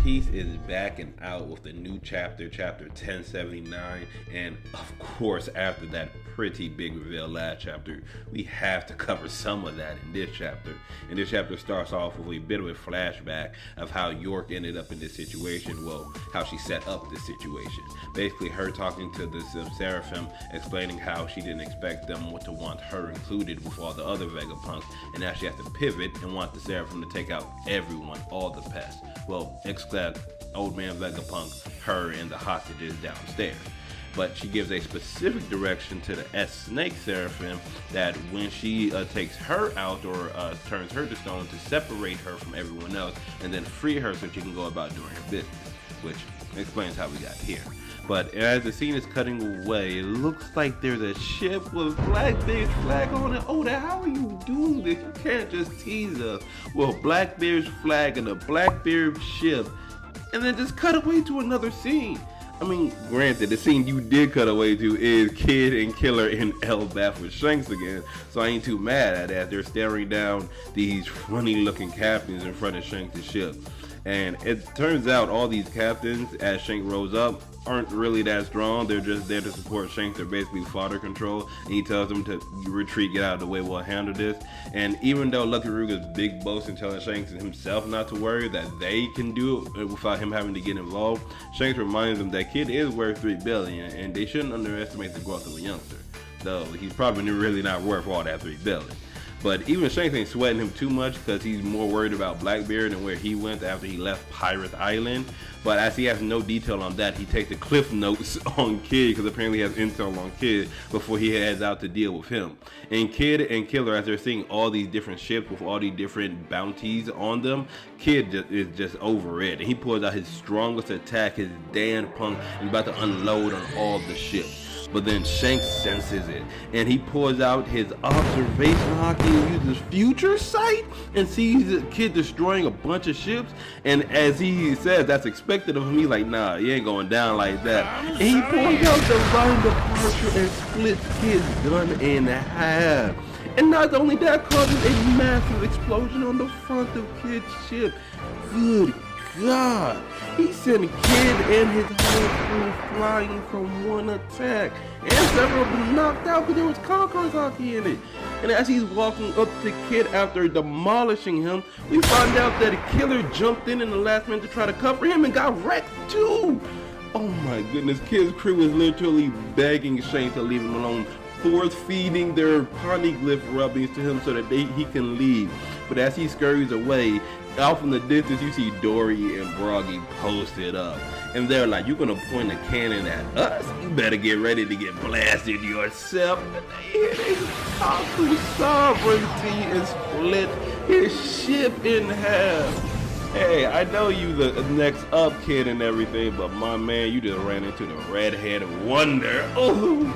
Piece is back and out with the new chapter, chapter 1079, and of course, after that pretty big reveal last chapter, we have to cover some of that in this chapter. And this chapter starts off with a bit of a flashback of how York ended up in this situation, well, how she set up this situation. Basically, her talking to the Seraphim, explaining how she didn't expect them to want her included with all the other Vegapunks, and now she has to pivot and want the Seraphim to take out everyone, all the pests. Well, except Old Man Vegapunk, her, and the hostages downstairs. But she gives a specific direction to the S-Snake Seraphim that when she takes her out or turns her to stone, to separate her from everyone else and then free her so she can go about doing her business, which explains how we got here. But as the scene is cutting away, it looks like there's a ship with Blackbeard's flag on it. Oda, how are you doing this? You can't just tease us. Well, Blackbeard's flag and a Blackbeard ship, and then just cut away to another scene. I mean, granted, the scene you did cut away to is Kid and Killer in Elbaf with Shanks again, so I ain't too mad at that. They're staring down these funny-looking captains in front of Shanks' ship. And it turns out all these captains, as Shanks rose up, aren't really that strong. They're just there to support Shanks. They're basically fodder control, and he tells them to retreat, get out of the way, we'll handle this. And even though Lucky Ruga's big boast and telling Shanks himself not to worry, that they can do it without him having to get involved, Shanks reminds them that Kid is worth $3 billion, and they shouldn't underestimate the growth of a youngster. Though he's probably really not worth all that $3 billion. But even Shanks ain't sweating him too much because he's more worried about Blackbeard and where he went after he left Pirate Island. But as he has no detail on that, he takes the cliff notes on Kid because apparently he has intel on Kid before he heads out to deal with him. And Kid and Killer, as they're seeing all these different ships with all these different bounties on them, Kid is just over it. And he pulls out his strongest attack, his Dan Punk, and about to unload on all the ships. But then Shanks senses it, and he pulls out his observation hockey and uses future sight and sees the Kid destroying a bunch of ships. And as he says that's expected of him, he's like, nah, he ain't going down like that. And he pulls out Divine Departure and splits Kid's gun in half. And not only that, causes a massive explosion on the front of Kid's ship. Good God, he sent Kid and his whole crew flying from one attack, and several of them knocked out, but there was Conqueror's hockey in it. And as he's walking up to Kid after demolishing him, we find out that a Killer jumped in the last minute to try to cover him and got wrecked too. Oh my goodness, Kid's crew is literally begging Shanks to leave him alone, force-feeding their poneglyph rubbings to him so that he can leave. But as he scurries away, off in the distance, you see Dory and Broggy posted up. And they're like, you're gonna point a cannon at us? You better get ready to get blasted yourself. And they conquer sovereignty and split his ship in half. Hey, I know you the next up kid and everything, but my man, you just ran into the redhead wonder. Oh,